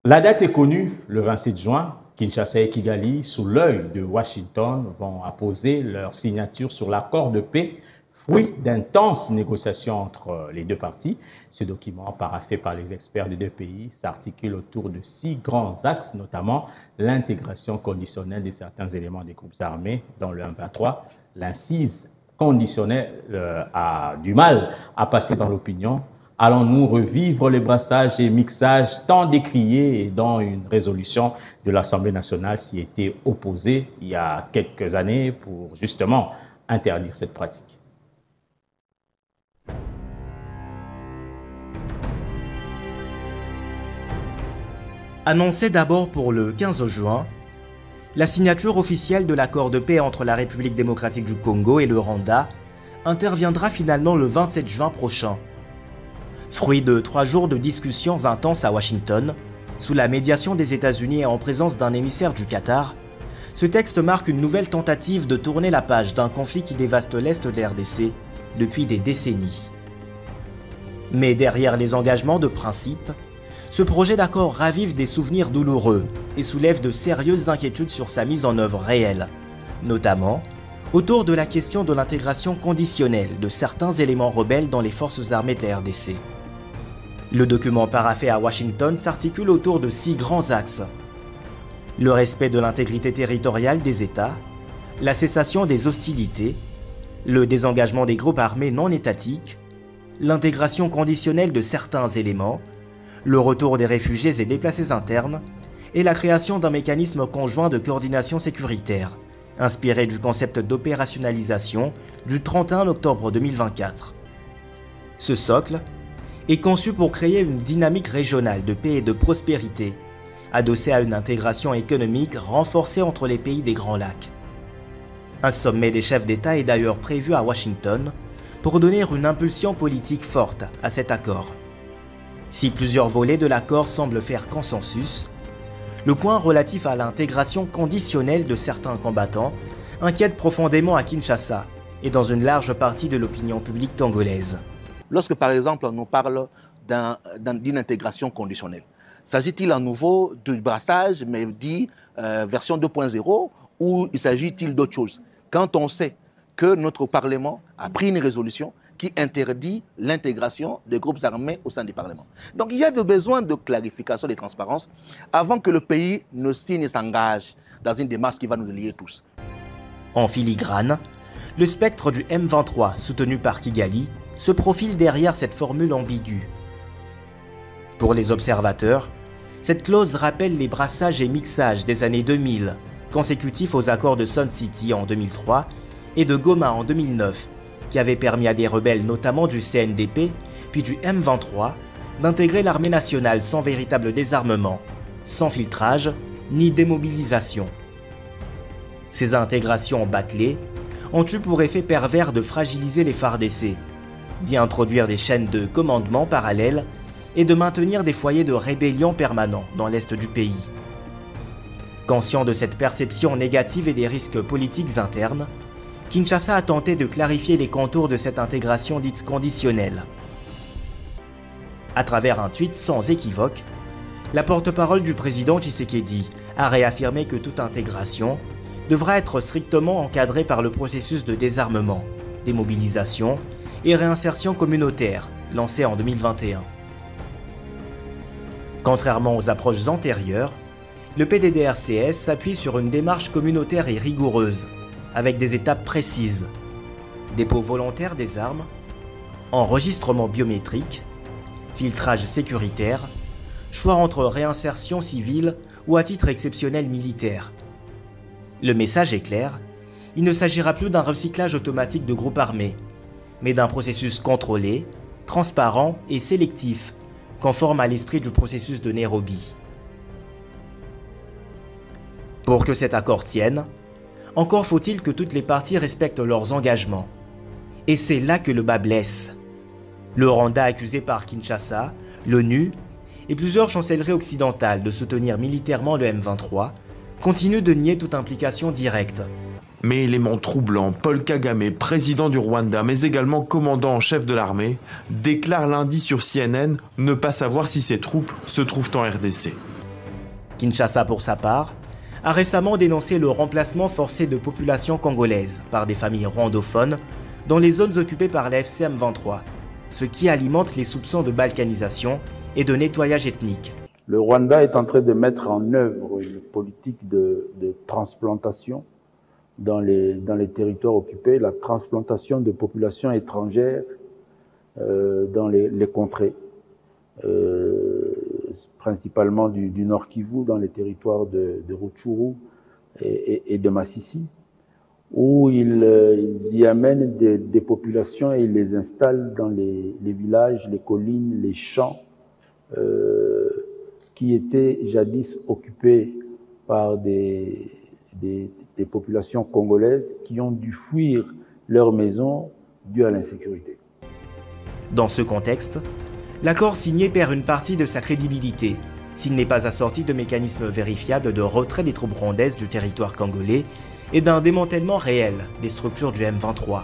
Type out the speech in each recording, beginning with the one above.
La date est connue, le 27 juin. Kinshasa et Kigali, sous l'œil de Washington, vont apposer leur signature sur l'accord de paix, fruit d'intenses négociations entre les deux parties. Ce document, paraphé par les experts des deux pays, s'articule autour de 6 grands axes, notamment l'intégration conditionnelle de certains éléments des groupes armés dans le M23. L'incise conditionnelle a du mal à passer dans l'opinion. Allons-nous revivre les brassages et mixages tant décriés et dont une résolution de l'Assemblée nationale s'y était opposée il y a quelques années pour justement interdire cette pratique? Annoncée d'abord pour le 15 juin, la signature officielle de l'accord de paix entre la République démocratique du Congo et le Rwanda interviendra finalement le 27 juin prochain. Fruit de 3 jours de discussions intenses à Washington, sous la médiation des États-Unis et en présence d'un émissaire du Qatar, ce texte marque une nouvelle tentative de tourner la page d'un conflit qui dévaste l'Est de la RDC depuis des décennies. Mais derrière les engagements de principe, ce projet d'accord ravive des souvenirs douloureux et soulève de sérieuses inquiétudes sur sa mise en œuvre réelle, notamment autour de la question de l'intégration conditionnelle de certains éléments rebelles dans les forces armées de la RDC. Le document paraphé à Washington s'articule autour de 6 grands axes. Le respect de l'intégrité territoriale des États, la cessation des hostilités, le désengagement des groupes armés non étatiques, l'intégration conditionnelle de certains éléments, le retour des réfugiés et déplacés internes, et la création d'un mécanisme conjoint de coordination sécuritaire, inspiré du concept d'opérationnalisation du 31 octobre 2024. Ce socle est conçu pour créer une dynamique régionale de paix et de prospérité, adossée à une intégration économique renforcée entre les pays des Grands Lacs. Un sommet des chefs d'État est d'ailleurs prévu à Washington pour donner une impulsion politique forte à cet accord. Si plusieurs volets de l'accord semblent faire consensus, le point relatif à l'intégration conditionnelle de certains combattants inquiète profondément à Kinshasa et dans une large partie de l'opinion publique congolaise. Lorsque, par exemple, on nous parle d'une intégration conditionnelle, s'agit-il à nouveau du brassage, mais dit version 2.0, ou il s'agit-il d'autre chose? Quand on sait que notre Parlement a pris une résolution qui interdit l'intégration des groupes armés au sein du Parlement. Donc il y a besoin de clarification et de transparence avant que le pays ne signe et s'engage dans une démarche qui va nous lier tous. En filigrane, le spectre du M23, soutenu par Kigali, se profile derrière cette formule ambiguë. Pour les observateurs, cette clause rappelle les brassages et mixages des années 2000, consécutifs aux accords de Sun City en 2003 et de Goma en 2009, qui avaient permis à des rebelles, notamment du CNDP, puis du M23, d'intégrer l'armée nationale sans véritable désarmement, sans filtrage ni démobilisation. Ces intégrations bâclées ont eu pour effet pervers de fragiliser les FARDC, d'y introduire des chaînes de commandement parallèles et de maintenir des foyers de rébellion permanents dans l'est du pays. Conscient de cette perception négative et des risques politiques internes, Kinshasa a tenté de clarifier les contours de cette intégration dite conditionnelle. À travers un tweet sans équivoque, la porte-parole du président Tshisekedi a réaffirmé que toute intégration devra être strictement encadrée par le processus de désarmement, démobilisation et réinsertion communautaire lancé en 2021. Contrairement aux approches antérieures, le PDDRCS s'appuie sur une démarche communautaire et rigoureuse, avec des étapes précises: dépôt volontaire des armes, enregistrement biométrique, filtrage sécuritaire, choix entre réinsertion civile ou à titre exceptionnel militaire. Le message est clair, il ne s'agira plus d'un recyclage automatique de groupes armés, mais d'un processus contrôlé, transparent et sélectif, conforme à l'esprit du processus de Nairobi. Pour que cet accord tienne, encore faut-il que toutes les parties respectent leurs engagements. Et c'est là que le bas blesse. Le Rwanda accusé par Kinshasa, l'ONU et plusieurs chancelleries occidentales de soutenir militairement le M23 continue de nier toute implication directe. Mais élément troublant, Paul Kagame, président du Rwanda, mais également commandant en chef de l'armée, déclare lundi sur CNN ne pas savoir si ses troupes se trouvent en RDC. Kinshasa, pour sa part, a récemment dénoncé le remplacement forcé de populations congolaises par des familles rwandophones dans les zones occupées par la FCM23, ce qui alimente les soupçons de balkanisation et de nettoyage ethnique. Le Rwanda est en train de mettre en œuvre une politique de transplantation dans les territoires occupés, la transplantation de populations étrangères dans les contrées, principalement du Nord Kivu, dans les territoires de Rutshuru et de Masisi, où ils y amènent des populations et ils les installent dans les villages, les collines, les champs, qui étaient jadis occupés par des populations congolaises qui ont dû fuir leur maison dû à l'insécurité. Dans ce contexte, l'accord signé perd une partie de sa crédibilité s'il n'est pas assorti de mécanismes vérifiables de retrait des troupes rwandaises du territoire congolais et d'un démantèlement réel des structures du M23.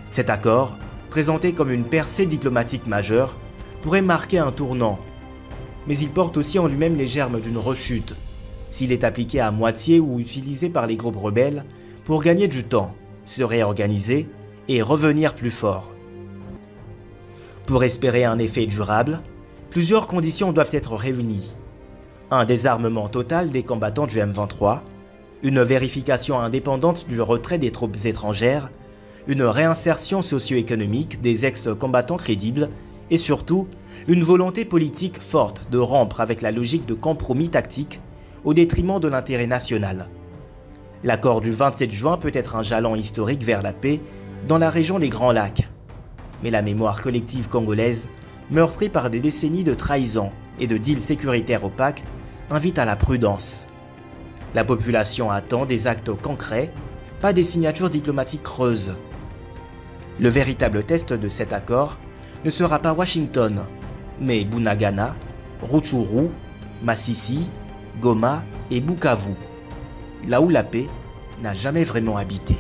Cet accord, présenté comme une percée diplomatique majeure, pourrait marquer un tournant, mais il porte aussi en lui-même les germes d'une rechute, s'il est appliqué à moitié ou utilisé par les groupes rebelles pour gagner du temps, se réorganiser et revenir plus fort. Pour espérer un effet durable, plusieurs conditions doivent être réunies. Un désarmement total des combattants du M23, une vérification indépendante du retrait des troupes étrangères, une réinsertion socio-économique des ex-combattants crédibles et surtout, une volonté politique forte de rompre avec la logique de compromis tactique au détriment de l'intérêt national. L'accord du 27 juin peut être un jalon historique vers la paix dans la région des Grands Lacs. Mais la mémoire collective congolaise, meurtrie par des décennies de trahison et de deals sécuritaires opaques, invite à la prudence. La population attend des actes concrets, pas des signatures diplomatiques creuses. Le véritable test de cet accord ne sera pas Washington, mais Bunagana, Rutshuru, Masisi, Goma et Bukavu, là où la paix n'a jamais vraiment habité.